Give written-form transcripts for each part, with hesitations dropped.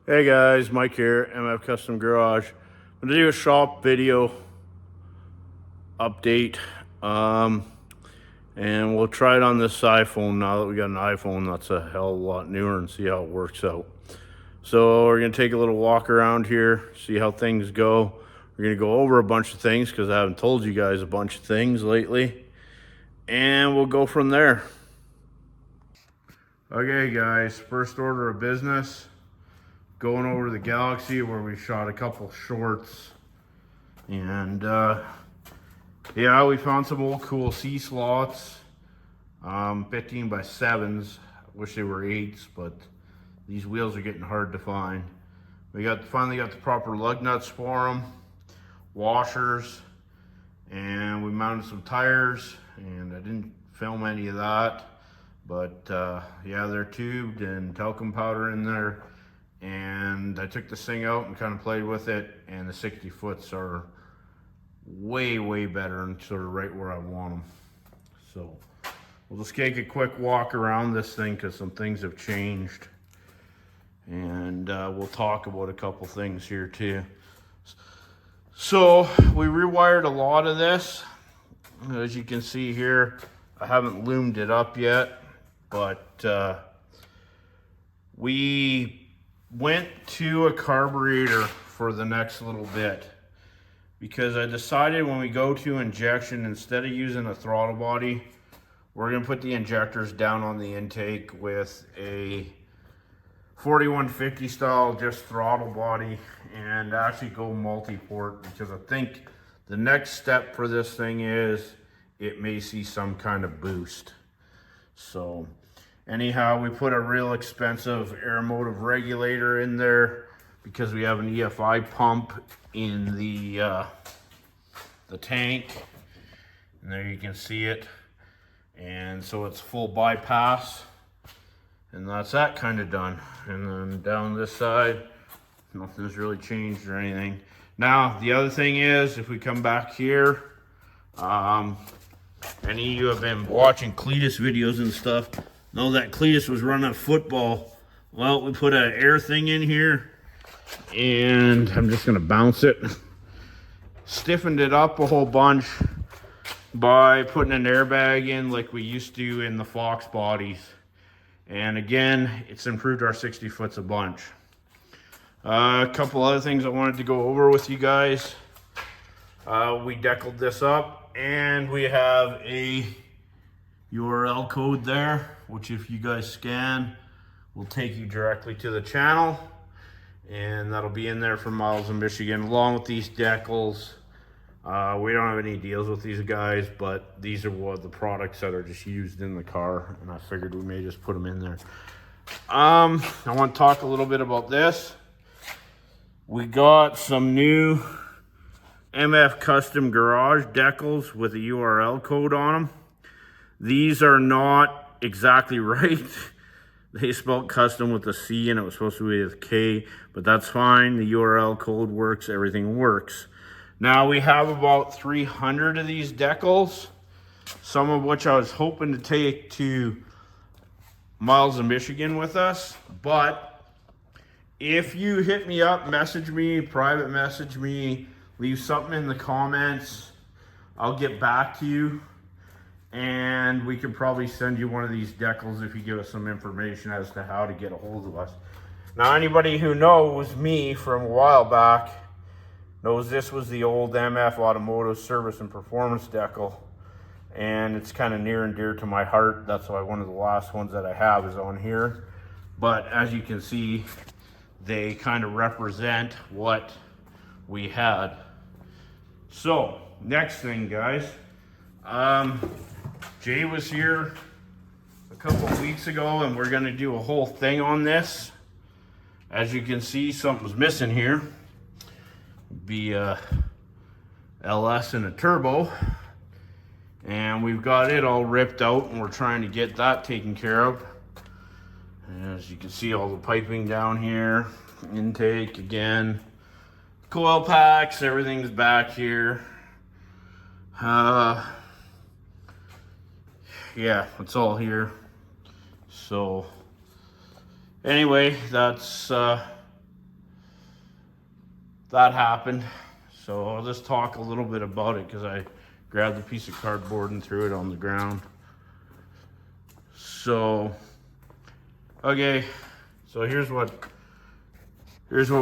Hey guys, Mike here, MF Custom Garage. I'm gonna do a shop video update, and we'll try it on this iPhone now that we got an iPhone that's a hell of a lot newer, and see how it works out. So we're gonna take a little walk around here, see how things go. We're gonna go over a bunch of things because I haven't told you guys a bunch of things lately, and we'll go from there. Okay guys, first order of business. Going over to the Galaxy where we shot a couple shorts, and yeah, we found some old cool C slots, 15 by 7s. I wish they were 8s, but these wheels are getting hard to find. We finally got the proper lug nuts for them, washers, and we mounted some tires, and I didn't film any of that, but yeah, they're tubed and talcum powder in there. And I took this thing out and kind of played with it, and the 60 foots are way better and sort of right where I want them. So we'll just take a quick walk around this thing because some things have changed, and we'll talk about a couple things here too. So we rewired a lot of this. As you can see here, I haven't loomed it up yet, but we went to a carburetor for the next little bit because I decided when we go to injection, instead of using a throttle body, we're going to put the injectors down on the intake with a 4150 style just throttle body and actually go multi-port, because I think the next step for this thing is it may see some kind of boost. So anyhow, we put a real expensive air motive regulator in there because we have an EFI pump in the tank. And there you can see it. And so it's full bypass. And that's that kind of done. And then down this side, nothing's really changed or anything. Now, the other thing is, if we come back here, any of you have been watching Cletus videos and stuff, know that Cletus was running a football. Well, we put an air thing in here, and I'm just gonna bounce it. Stiffened it up a whole bunch by putting an airbag in like we used to in the Fox bodies. And again, it's improved our 60 foots a bunch. A couple other things I wanted to go over with you guys. We deckled this up, and we have a URL code there, which if you guys scan will take you directly to the channel, and that'll be in there for Miles in Michigan along with these decals. We don't have any deals with these guys, but these are what the products that are just used in the car, and I figured we may just put them in there. I want to talk a little bit about this. We got some new MF Custom Garage decals with a URL code on them. These are not exactly right. They spelled custom with a C and it was supposed to be with a K, but that's fine. The URL code works, everything works. Now we have about 300 of these decals, some of which I was hoping to take to Miles in Michigan with us, but if you hit me up, message me, private message me, leave something in the comments, I'll get back to you. And we can probably send you one of these decals if you give us some information as to how to get a hold of us. Now, anybody who knows me from a while back knows this was the old MF Automotive Service and Performance decal. And it's kind of near and dear to my heart. That's why one of the last ones that I have is on here. But as you can see, they kind of represent what we had. So, next thing, guys. Jay was here a couple of weeks ago, and we're going to do a whole thing on this. As you can see, something's missing here. Be a LS and a turbo. And we've got it all ripped out, and we're trying to get that taken care of. And as you can see, all the piping down here, intake again, coil packs, everything's back here. Yeah, it's all here. So anyway, that's that happened. So I'll just talk a little bit about it because I grabbed a piece of cardboard and threw it on the ground. So, okay, so here's what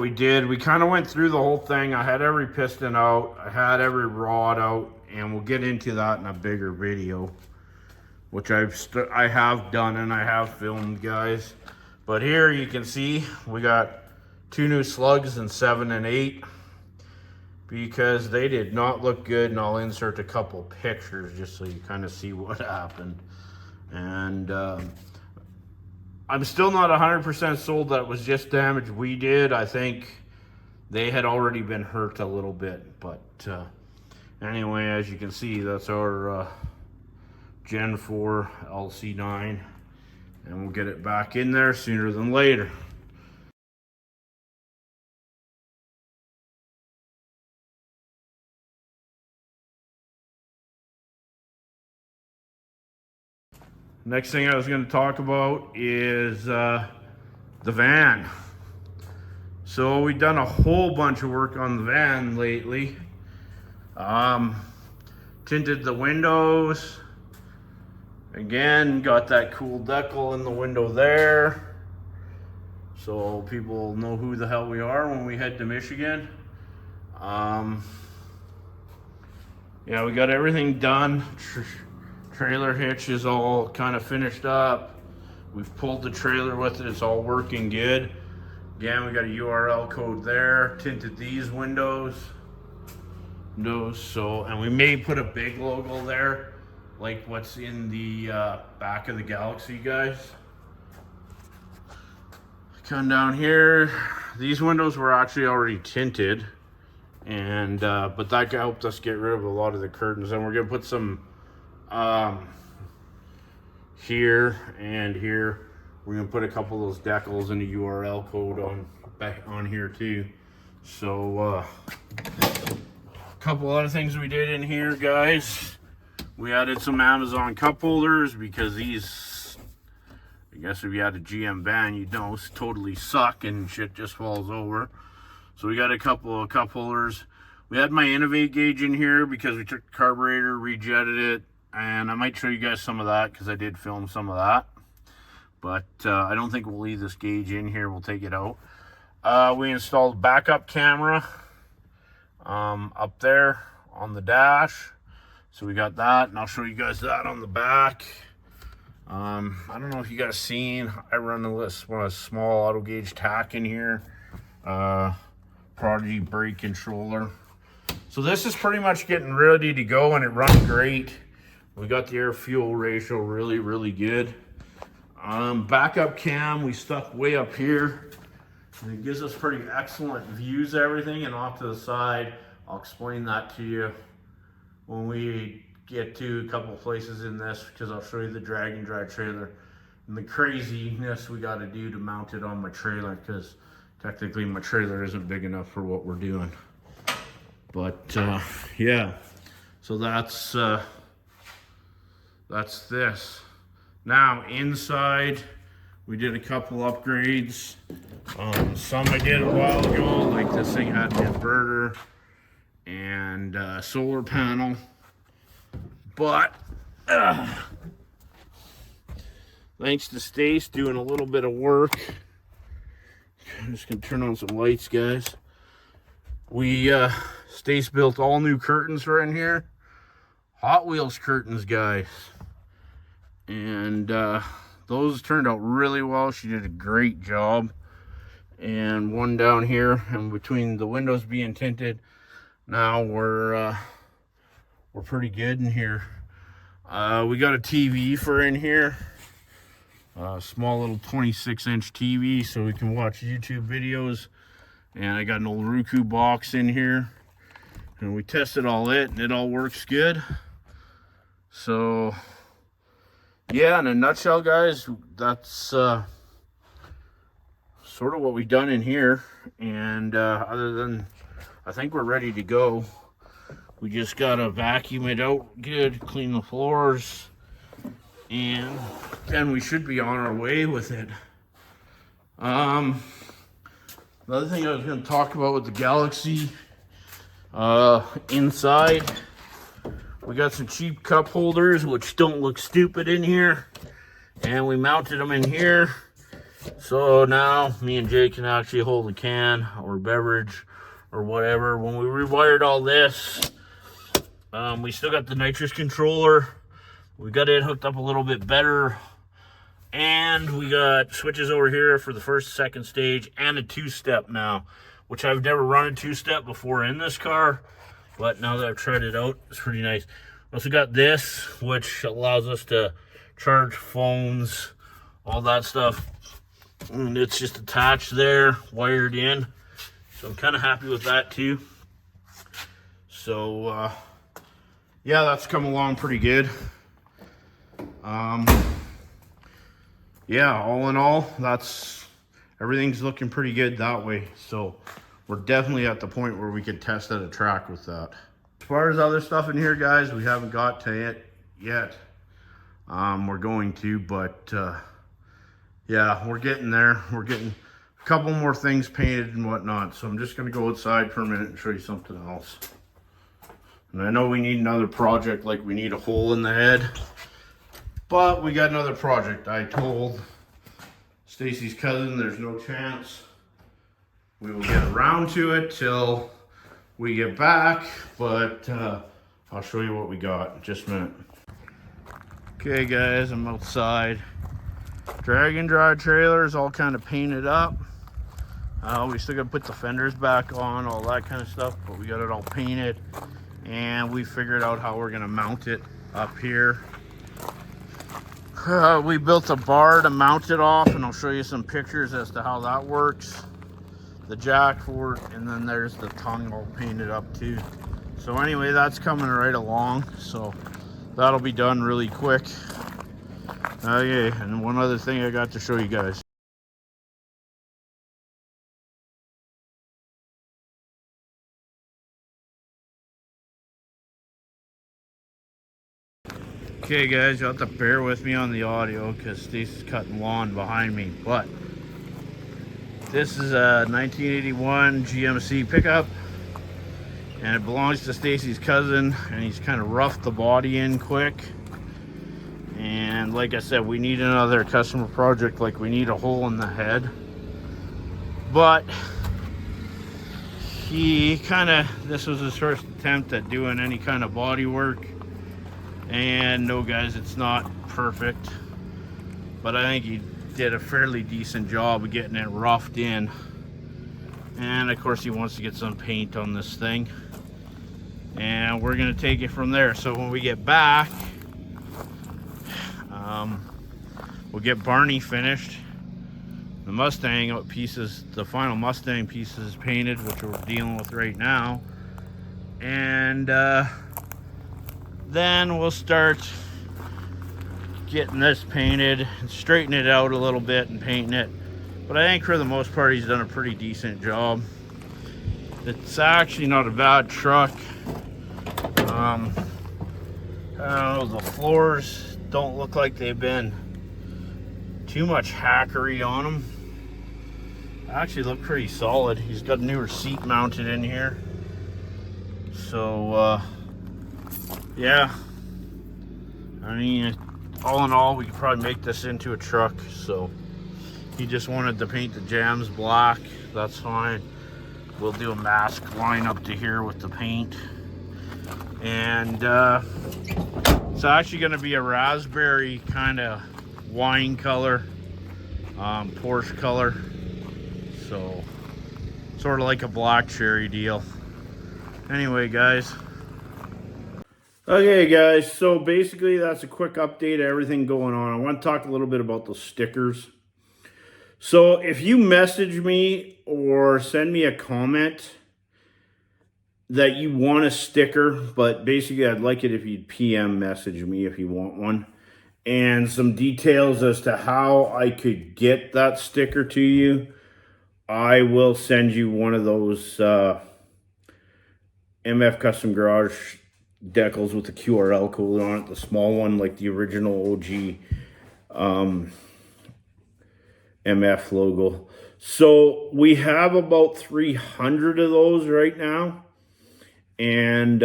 we did. We kind of went through the whole thing. I had every piston out, I had every rod out, and we'll get into that in a bigger video, which I have done and I have filmed, guys. But here you can see we got 2 new slugs in 7 and 8 because they did not look good, and I'll insert a couple pictures just so you kind of see what happened. And I'm still not 100% sold that it was just damage we did. I think they had already been hurt a little bit. But anyway, as you can see, that's our Gen 4 LC9. And we'll get it back in there sooner than later. Next thing I was going to talk about is the van. So we've done a whole bunch of work on the van lately. Tinted the windows. Again, got that cool decal in the window there, so people know who the hell we are when we head to Michigan. Yeah, we got everything done. Trailer hitch is all kind of finished up. We've pulled the trailer with it. It's all working good. Again, we got a URL code there. Tinted these windows. So, and we may put a big logo there, like what's in the back of the Galaxy, guys. Come down here. These windows were actually already tinted, and but that helped us get rid of a lot of the curtains. And we're gonna put some here and here. We're gonna put a couple of those decals and a URL code on here too. So a couple other things we did in here, guys. We added some Amazon cup holders because these, I guess if you had a GM van, you know, totally suck and shit just falls over. So we got a couple of cup holders. We had my Innovate gauge in here because we took the carburetor, rejetted it, and I might show you guys some of that because I did film some of that. But I don't think we'll leave this gauge in here. We'll take it out. We installed backup camera up there on the dash. So we got that, and I'll show you guys that on the back. I don't know if you guys seen, I run a small auto gauge tack in here. Prodigy brake controller. So this is pretty much getting ready to go, and it runs great. We got the air fuel ratio really, really good. Backup cam we stuck way up here, and it gives us pretty excellent views of everything. And off to the side, I'll explain that to you when we get to a couple places in this, because I'll show you the drag and drive trailer and the craziness we got to do to mount it on my trailer, because technically my trailer isn't big enough for what we're doing. But yeah, so that's this. Now inside, we did a couple upgrades. Some I did a while ago, like this thing had an inverter and solar panel. But thanks to Stace doing a little bit of work, I'm just gonna turn on some lights, guys. Stace built all new curtains right in here. Hot Wheels curtains, guys. And those turned out really well. She did a great job. And one down here, and between the windows being tinted, now we're pretty good in here. We got a TV for in here. Small little 26-inch TV so we can watch YouTube videos. And I got an old Roku box in here. And we tested all it, and it all works good. So yeah, in a nutshell, guys, that's sort of what we've done in here. And other than, I think we're ready to go. We just gotta vacuum it out good, clean the floors, and then we should be on our way with it. Another thing I was going to talk about with the Galaxy, inside, we got some cheap cup holders which don't look stupid in here, and we mounted them in here. So now me and Jay can actually hold a can or beverage or whatever. When we rewired all this, we still got the nitrous controller. We got it hooked up a little bit better. And we got switches over here for the first, second stage, and a two-step now, which I've never run a two-step before in this car. But now that I've tried it out, it's pretty nice. We also got this, which allows us to charge phones, all that stuff. And it's just attached there, wired in. So I'm kind of happy with that too. So, yeah, that's come along pretty good. Yeah, all in all, everything's looking pretty good that way. So we're definitely at the point where we could test at a track with that. As far as other stuff in here, guys, we haven't got to it yet. We're going to, but yeah, we're getting there. We're getting a couple more things painted and whatnot. So I'm just going to go outside for a minute and show you something else. And I know we need another project, like we need a hole in the head. But we got another project. I told Stacy's cousin there's no chance we will get around to it till we get back. But I'll show you what we got in just a minute. Okay guys, I'm outside. Drag and drive trailer is all kind of painted up. We still got to put the fenders back on, all that kind of stuff. But we got it all painted. And we figured out how we're going to mount it up here. We built a bar to mount it off, and I'll show you some pictures as to how that works. The jack for it, and then there's the tongue all painted up too. So anyway, that's coming right along, so that'll be done really quick. Okay, and one other thing I got to show you guys. Okay guys, you'll have to bear with me on the audio because Stacy's cutting lawn behind me. But this is a 1981 GMC pickup, and it belongs to Stacy's cousin, and he's kind of roughed the body in quick. And like I said, we need another customer project, like we need a hole in the head. But this was his first attempt at doing any kind of body work. And no guys, it's not perfect, but I think he did a fairly decent job of getting it roughed in. And of course he wants to get some paint on this thing, and we're gonna take it from there. So when we get back, we'll get Barney finished. The Mustang pieces, the final Mustang pieces painted, which we're dealing with right now. And then we'll start getting this painted and straighten it out a little bit and painting it. But I think for the most part he's done a pretty decent job. It's actually not a bad truck. I don't know, the floors don't look like they've been too much hackery on them. Actually look pretty solid. He's got a newer seat mounted in here. So yeah, I mean, all in all, we could probably make this into a truck. So he just wanted to paint the jambs black. That's fine. We'll do a mask line up to here with the paint. And it's actually going to be a raspberry kind of wine color, Porsche color. So sort of like a black cherry deal. Anyway, guys. Okay guys, so basically that's a quick update of everything going on. I want to talk a little bit about those stickers. So if you message me or send me a comment that you want a sticker, but basically I'd like it if you'd PM message me if you want one, and some details as to how I could get that sticker to you, I will send you one of those MF Custom Garage decals with the QRL code on it, the small one, like the original OG MF logo. So we have about 300 of those right now. And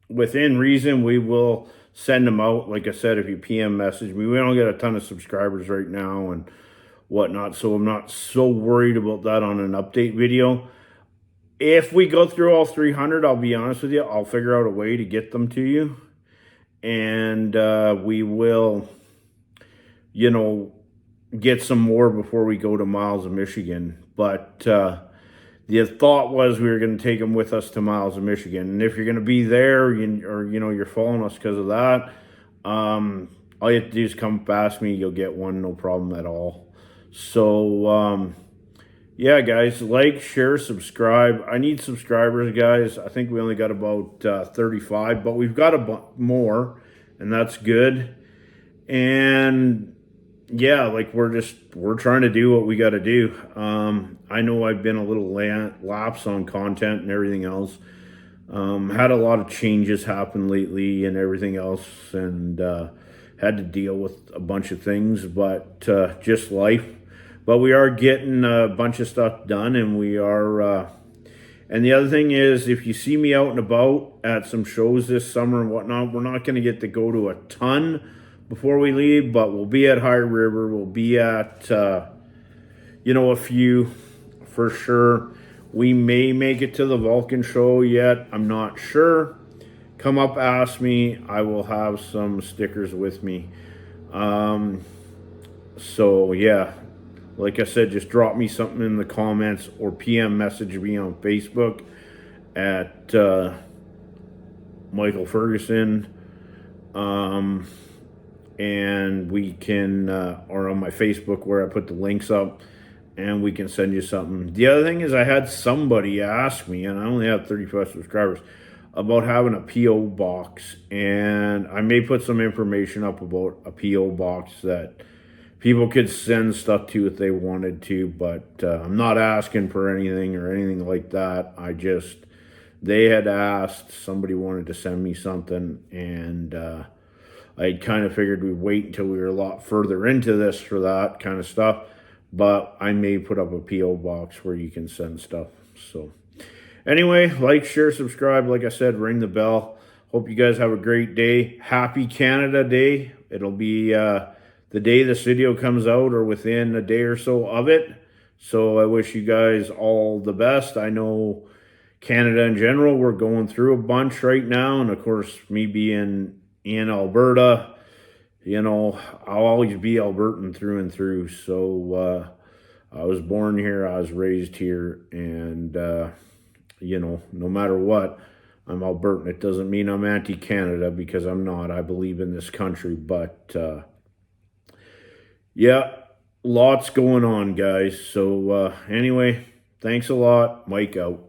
within reason, we will send them out. Like I said, if you PM message me, we don't get a ton of subscribers right now and whatnot. So I'm not so worried about that on an update video. If we go through all 300, I'll be honest with you, I'll figure out a way to get them to you. And we will, you know, get some more before we go to Miles of Michigan. But the thought was we were going to take them with us to Miles of Michigan. And if you're going to be there, you're following us because of that, all you have to do is come past me. You'll get one, no problem at all. So, yeah, guys, like, share, subscribe. I need subscribers, guys. I think we only got about 35, but we've got more, and that's good. And yeah, like we're trying to do what we got to do. I know I've been a little lapse on content and everything else. Had a lot of changes happen lately and everything else, and had to deal with a bunch of things, but just life. But we are getting a bunch of stuff done, and we are. And the other thing is, if you see me out and about at some shows this summer and whatnot, we're not going to get to go to a ton before we leave, but we'll be at High River. We'll be at, a few for sure. We may make it to the Vulcan show yet. I'm not sure. Come up, ask me. I will have some stickers with me. So yeah, like I said, just drop me something in the comments or PM message me on Facebook at Michael Ferguson. And we can, or on my Facebook where I put the links up, and we can send you something. The other thing is I had somebody ask me, and I only have 35 subscribers, about having a P.O. box. And I may put some information up about a P.O. box that people could send stuff to if they wanted to, but I'm not asking for anything or anything like that. They had asked, somebody wanted to send me something, and I kind of figured we'd wait until we were a lot further into this for that kind of stuff, but I may put up a P.O. box where you can send stuff. So anyway, like, share, subscribe. Like I said, ring the bell. Hope you guys have a great day. Happy Canada Day. It'll be the day this video comes out or within a day or so of it. So I wish you guys all the best. I know Canada in general, we're going through a bunch right now. And of course, me being in Alberta, I'll always be Albertan through and through. So I was born here, I was raised here, and no matter what, I'm Albertan. It doesn't mean I'm anti-Canada, because I'm not. I believe in this country, but yeah, lots going on, guys. So anyway, thanks a lot. Mike out.